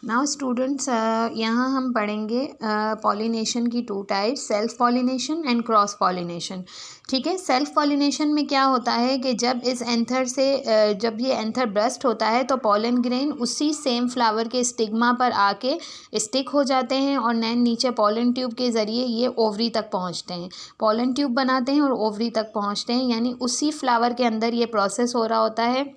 Now students यहाँ हम पढ़ेंगे पॉलिनेशन की two types, self pollination and cross pollination. ठीक है, सेल्फ पॉलिनेशन में क्या होता है कि जब इस एंथर से जब ये एंथर ब्रस्ट होता है तो पॉलन ग्रेन उसी सेम फ्लावर के स्टिग्मा पर आके स्टिक हो जाते हैं और नैन नीचे पॉलन ट्यूब के ज़रिए ये ओवरी तक पहुँचते हैं, पॉलन ट्यूब बनाते हैं और ओवरी तक पहुँचते हैं, यानी उसी फ्लावर के अंदर ये प्रोसेस हो रहा होता है।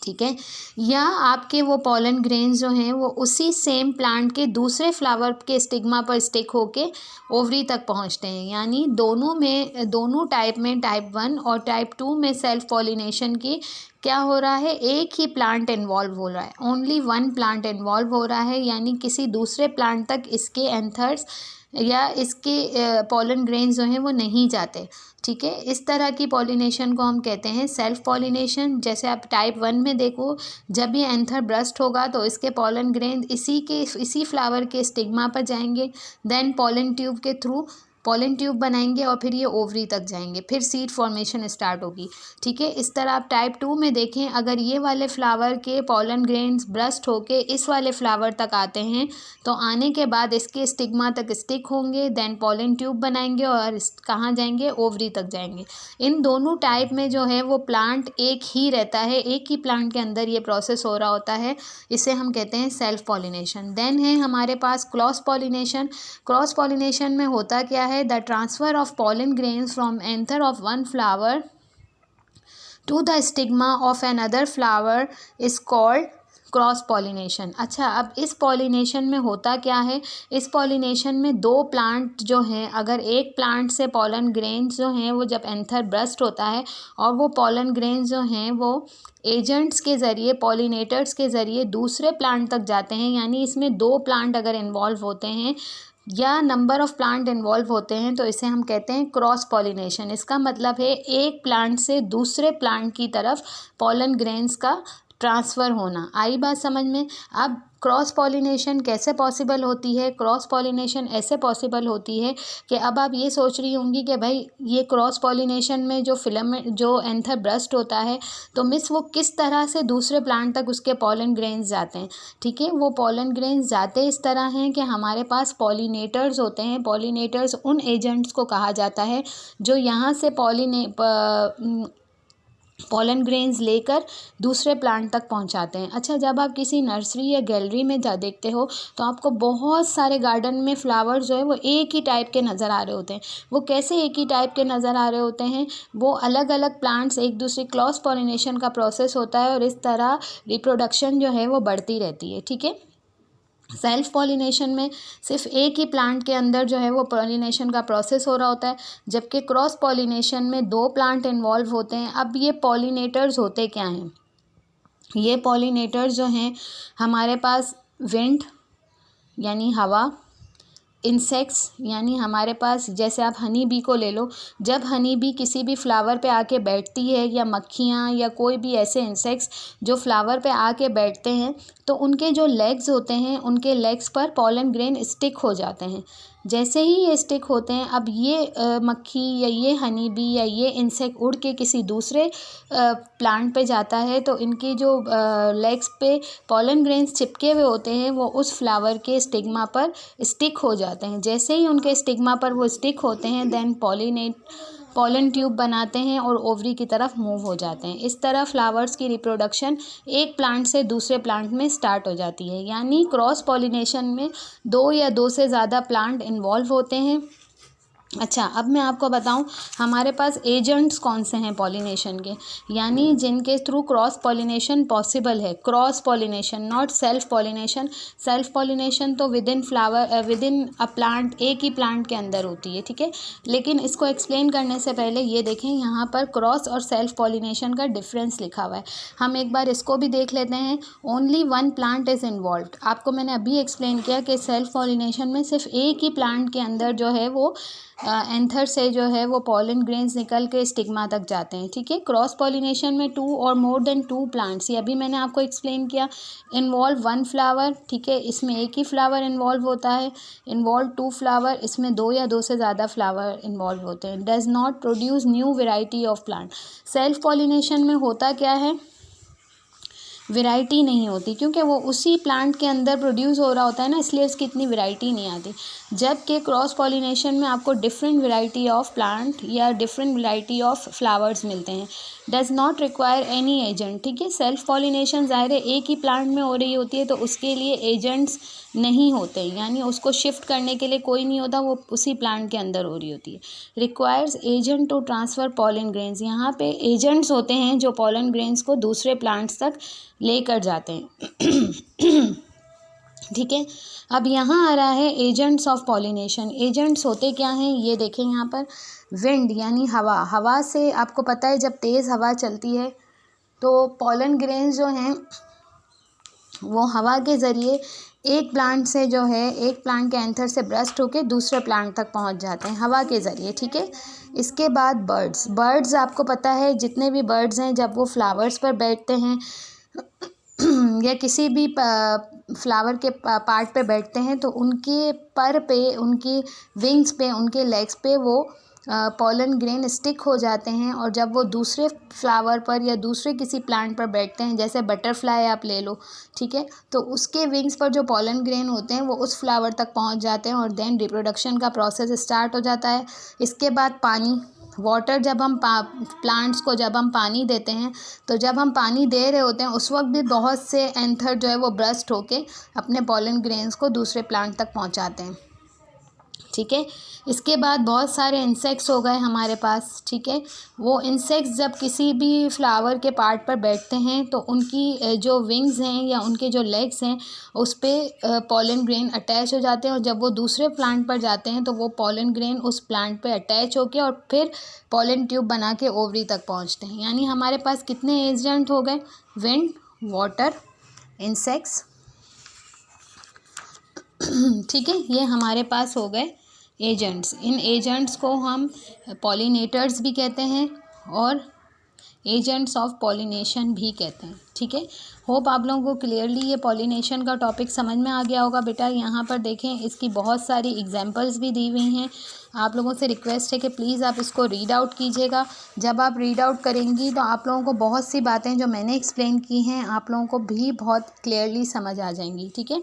ठीक है, या आपके वो पॉलन ग्रेन्स जो हैं वो उसी सेम प्लांट के दूसरे फ्लावर के स्टिग्मा पर स्टिक होके ओवरी तक पहुंचते हैं, यानी दोनों टाइप में, टाइप 1 और टाइप 2 में सेल्फ पॉलिनेशन की क्या हो रहा है, एक ही प्लांट इन्वॉल्व हो रहा है, ओनली वन प्लांट इन्वॉल्व हो रहा है, यानी किसी दूसरे प्लांट तक इसके एंथर्स या इसके पॉलन ग्रेन्स जो हैं वो नहीं जाते। ठीक है, इस तरह की पॉलिनेशन को हम कहते हैं सेल्फ पॉलिनेशन। जैसे आप टाइप 1 में देखो, जब ये एंथर ब्रस्ट होगा तो इसके पॉलन ग्रेन इसी फ्लावर के स्टिग्मा पर जाएंगे, देन पॉलन ट्यूब के थ्रू पॉलन ट्यूब बनाएंगे और फिर ये ओवरी तक जाएंगे, फिर सीड फॉर्मेशन स्टार्ट होगी। ठीक है, इस तरह आप टाइप 2 में देखें, अगर ये वाले फ्लावर के पॉलन ग्रेन्स ब्रस्ट होके इस वाले फ्लावर तक आते हैं तो आने के बाद इसके स्टिग्मा तक स्टिक होंगे, देन पॉलन ट्यूब बनाएंगे और कहाँ जाएंगे, ओवरी तक जाएंगे। इन दोनों टाइप में जो है वो प्लांट एक ही रहता है, एक ही प्लांट के अंदर ये प्रोसेस हो रहा होता है, इसे हम कहते हैं सेल्फ पॉलिनेशन। देन है हमारे पास क्रॉस पॉलिनेशन। क्रॉस पॉलिनेशन में होता क्या है, the transfer of pollen grains from anther of one flower to the stigma of another flower is called cross pollination. अच्छा, अब इस पॉलिनेशन में होता क्या है, इस पॉलिनेशन में दो प्लांट जो हैं, अगर एक प्लांट से पॉलन ग्रेन्स जो हैं वो जब एंथर ब्रस्ट होता है और वो पॉलन ग्रेन्स जो हैं वो एजेंट्स के ज़रिए, पॉलिनेटर्स के ज़रिए दूसरे प्लांट तक जाते हैं, यानी इसमें दो प्लांट अगर इन्वॉल्व होते हैं या नंबर ऑफ़ प्लांट इन्वॉल्व होते हैं तो इसे हम कहते हैं क्रॉस पॉलिनेशन। इसका मतलब है एक प्लांट से दूसरे प्लांट की तरफ पॉलन ग्रेन्स का ट्रांसफ़र होना। आई बात समझ में? अब क्रॉस पॉलिनेशन कैसे पॉसिबल होती है? क्रॉस पॉलिनेशन ऐसे पॉसिबल होती है कि अब आप ये सोच रही होंगी कि भाई ये क्रॉस पॉलिनेशन में जो फिलामेंट, जो एंथर ब्रस्ट होता है तो मिस वो किस तरह से दूसरे प्लांट तक उसके पॉलन ग्रेन्स जाते हैं। ठीक है, वो पॉलन ग्रेन्स जाते इस तरह हैं कि हमारे पास पॉलिनेटर्स होते हैं। पॉलिनेटर्स उन एजेंट्स को कहा जाता है जो यहाँ से पॉलन ग्रेन्स लेकर दूसरे प्लांट तक पहुंचाते हैं। अच्छा, जब आप किसी नर्सरी या गैलरी में जा देखते हो तो आपको बहुत सारे गार्डन में फ्लावर्स जो है वो एक ही टाइप के नज़र आ रहे होते हैं। वो कैसे एक ही टाइप के नज़र आ रहे होते हैं? वो अलग अलग प्लांट्स एक दूसरे, क्रॉस पॉलिनेशन का प्रोसेस होता है और इस तरह रिप्रोडक्शन जो है वो बढ़ती रहती है। ठीक है, सेल्फ पॉलिनेशन में सिर्फ एक ही प्लांट के अंदर जो है वो पॉलिनेशन का प्रोसेस हो रहा होता है, जबकि क्रॉस पॉलिनेशन में दो प्लांट इन्वॉल्व होते हैं। अब ये पॉलिनेटर्स होते क्या हैं? ये पॉलिनेटर्स जो हैं हमारे पास विंड यानी हवा, इंसेक्ट्स यानी हमारे पास, जैसे आप हनी बी को ले लो, जब हनी बी किसी भी फ्लावर पे आके बैठती है, या मक्खियाँ या कोई भी ऐसे इंसेक्ट्स जो फ्लावर पे आके बैठते हैं तो उनके जो लेग्स होते हैं, उनके लेग्स पर पॉलन ग्रेन स्टिक हो जाते हैं। जैसे ही ये स्टिक होते हैं, अब ये मक्खी या ये हनी बी या ये इंसेक्ट उड़ के किसी दूसरे प्लांट पे जाता है तो इनकी जो लेग्स पे पॉलन ग्रेन्स चिपके हुए होते हैं वो उस फ्लावर के स्टिग्मा पर स्टिक हो जाते हैं। जैसे ही उनके स्टिग्मा पर वो स्टिक होते हैं, देन पॉलन ट्यूब बनाते हैं और ओवरी की तरफ मूव हो जाते हैं। इस तरह फ्लावर्स की रिप्रोडक्शन एक प्लांट से दूसरे प्लांट में स्टार्ट हो जाती है। यानी क्रॉस पॉलिनेशन में दो या दो से ज़्यादा प्लांट इन्वॉल्व होते हैं। अच्छा, अब मैं आपको बताऊं हमारे पास एजेंट्स कौन से हैं पॉलिनेशन के, यानी जिनके थ्रू क्रॉस पॉलिनेशन पॉसिबल है। Cross pollination, not self pollination. Self pollination तो विद इन अ प्लांट, एक ही प्लांट के अंदर होती है। ठीक है, लेकिन इसको एक्सप्लेन करने से पहले ये देखें, यहाँ पर क्रॉस और सेल्फ पॉलिनेशन का डिफरेंस लिखा हुआ है। हम एक बार इसको भी देख लेते हैं। Only one plant is involve. आपको मैंने अभी एक्सप्लेन किया कि सेल्फ पॉलिनेशन में सिर्फ एक ही प्लांट के अंदर जो है वो एंथर से जो है वो पॉलन ग्रेन्स निकल के स्टिग्मा तक जाते हैं। ठीक है, क्रॉस पॉलिनेशन में 2 और मोर देन 2 प्लांट्स, ये अभी मैंने आपको एक्सप्लेन किया, इन्वॉल्व 1 फ्लावर। ठीक है, इसमें एक ही फ्लावर इन्वॉल्व होता है। इन्वॉल्व 2 फ्लावर, इसमें 2 या 2 से ज़्यादा फ्लावर इन्वॉल्व होते हैं। Does not produce new variety of plant. Self pollination में होता क्या है वैरायटी नहीं होती, क्योंकि वो उसी प्लांट के अंदर प्रोड्यूस हो रहा होता है ना, इसलिए उसकी इतनी वैरायटी नहीं आती। जबकि क्रॉस पॉलिनेशन में आपको डिफरेंट वैरायटी ऑफ प्लांट या डिफरेंट वैरायटी ऑफ फ्लावर्स मिलते हैं। Does not require any agent, ठीक है। सेल्फ पॉलिनेशन ज़ाहिर है एक ही प्लांट में हो रही होती है, तो उसके लिए एजेंट्स नहीं होते, यानी उसको शिफ्ट करने के लिए कोई नहीं होता, वो उसी प्लांट के अंदर हो रही होती है। Requires agent to transfer pollen grains, यहाँ पे एजेंट्स होते हैं जो पॉलन ग्रेन्स को दूसरे प्लांट्स तक लेकर जाते हैं। ठीक है। अब यहाँ आ रहा है एजेंट्स ऑफ पॉलिनेशन। एजेंट्स होते क्या हैं ये देखें यहाँ पर। विंड यानी हवा, हवा से आपको पता है जब तेज़ हवा चलती है तो पॉलन ग्रेन्स जो हैं वो हवा के ज़रिए एक प्लांट से जो है, एक प्लांट के एंथर से ब्रस्ट होकर दूसरे प्लांट तक पहुंच जाते हैं हवा के ज़रिए, ठीक है। इसके बाद बर्ड्स आपको पता है जितने भी बर्ड्स हैं जब वो फ्लावर्स पर बैठते हैं या किसी भी फ्लावर के पार्ट पे बैठते हैं तो उनके पर पे, उनकी विंग्स पे, उनके लेग्स पे वो पॉलन ग्रेन स्टिक हो जाते हैं, और जब वो दूसरे फ्लावर पर या दूसरे किसी प्लांट पर बैठते हैं, जैसे बटरफ्लाई आप ले लो, ठीक है, तो उसके विंग्स पर जो पॉलन ग्रेन होते हैं वो उस फ्लावर तक पहुंच जाते हैं और देन रिप्रोडक्शन का प्रोसेस स्टार्ट हो जाता है। इसके बाद पानी, वाटर, जब हम प्लांट्स को जब हम पानी देते हैं तो जब हम पानी दे रहे होते हैं उस वक्त भी बहुत से एंथर जो है वो ब्रस्ट होके अपने पॉलन ग्रेन्स को दूसरे प्लांट तक पहुंचाते हैं, ठीक है। इसके बाद बहुत सारे इंसेक्ट्स हो गए हमारे पास, ठीक है। वो इंसेक्ट्स जब किसी भी फ्लावर के पार्ट पर बैठते हैं तो उनकी जो विंग्स हैं या उनके जो लेग्स हैं उस पर पॉलन ग्रेन अटैच हो जाते हैं, और जब वो दूसरे प्लांट पर जाते हैं तो वो पॉलन ग्रेन उस प्लांट पर अटैच होके और फिर पॉलन ट्यूब बना के ओवरी तक पहुँचते हैं। यानी हमारे पास कितने एजेंट हो गए? विंड, वाटर, इंसेक्ट्स, ठीक है, ये हमारे पास हो गए एजेंट्स। इन एजेंट्स को हम पॉलिनेटर्स भी कहते हैं और एजेंट्स ऑफ पॉलिनेशन भी कहते हैं, ठीक है। होप आप लोगों को क्लियरली ये पॉलिनेशन का टॉपिक समझ में आ गया होगा। बेटा यहाँ पर देखें, इसकी बहुत सारी एग्जांपल्स भी दी हुई हैं। आप लोगों से रिक्वेस्ट है कि प्लीज़ आप इसको रीड आउट कीजिएगा। जब आप रीड आउट करेंगी तो आप लोगों को बहुत सी बातें जो मैंने एक्सप्लेन की हैं आप लोगों को भी बहुत क्लियरली समझ आ जाएंगी, ठीक है।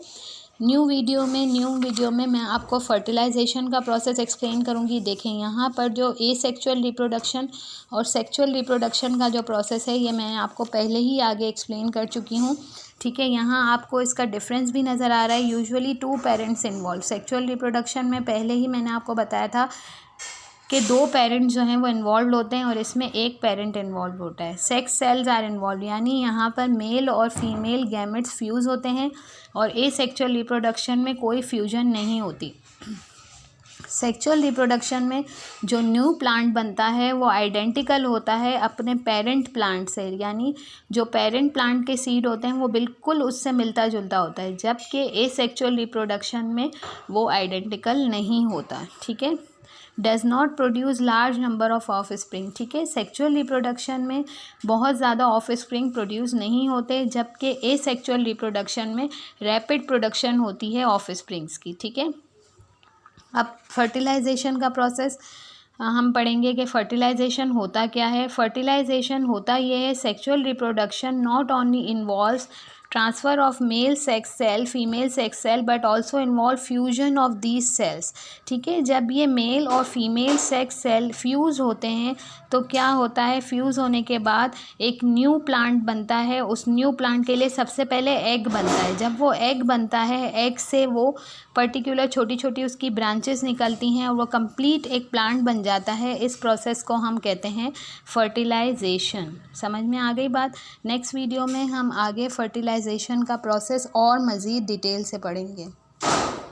न्यू वीडियो में मैं आपको फर्टिलाइजेशन का प्रोसेस एक्सप्लेन करूंगी। देखें यहाँ पर जो एसेक्सुअल रिप्रोडक्शन और सेक्सुअल रिप्रोडक्शन का जो प्रोसेस है ये मैं आपको पहले ही आगे एक्सप्लेन कर चुकी हूँ, ठीक है। यहाँ आपको इसका डिफरेंस भी नज़र आ रहा है। Usually 2 parents involve. Sexual reproduction में पहले ही मैंने आपको बताया था कि 2 पेरेंट्स जो हैं वो इन्वॉल्व होते हैं और इसमें एक पेरेंट इन्वॉल्व होता है। सेक्स सेल्स आर इन्वॉल्व, यानी यहाँ पर मेल और फीमेल गैमेट्स फ्यूज़ होते हैं और एसेक्सुअल रिप्रोडक्शन में कोई फ्यूजन नहीं होती। सेक्सुअल रिप्रोडक्शन में जो न्यू प्लांट बनता है वो आइडेंटिकल होता है अपने पेरेंट प्लांट से, यानी जो पेरेंट प्लांट के सीड होते हैं वो बिल्कुल उससे मिलता जुलता होता है, जबकि एसेक्सुअल रिप्रोडक्शन में वो आइडेंटिकल नहीं होता, ठीक है। Does not produce large number of of spring, ठीक है। सेक्सुअल रिप्रोडक्शन में बहुत ज़्यादा ऑफ स्प्रिंग प्रोड्यूस नहीं होते, जबकि एसेक्सुअल रिप्रोडक्शन में रैपिड प्रोडक्शन होती है ऑफ स्प्रिंग्स की, ठीक है। अब फर्टिलाइजेशन का प्रोसेस हम पढ़ेंगे कि फर्टिलाइजेशन होता क्या है। फर्टिलाइजेशन होता ये है, sexual reproduction not only involves transfer of male sex cell, female sex cell, but also involve fusion of these cells, ठीक है। जब ये मेल और फीमेल सेक्स सेल फ्यूज़ होते हैं तो क्या होता है, फ्यूज़ होने के बाद एक न्यू प्लांट बनता है। उस न्यू प्लांट के लिए सबसे पहले एग बनता है। जब वो एग बनता है, एग से वो पर्टिकुलर छोटी छोटी उसकी ब्रांचेस निकलती हैं और वो कंप्लीट एक प्लांट बन जाता है। इस प्रोसेस को हम कहते हैं फर्टिलाइजेशन। समझ में आ गई बात? नेक्स्ट वीडियो में हम आगे फर्टिलाइजेशन का प्रोसेस और मज़ीद डिटेल से पढ़ेंगे।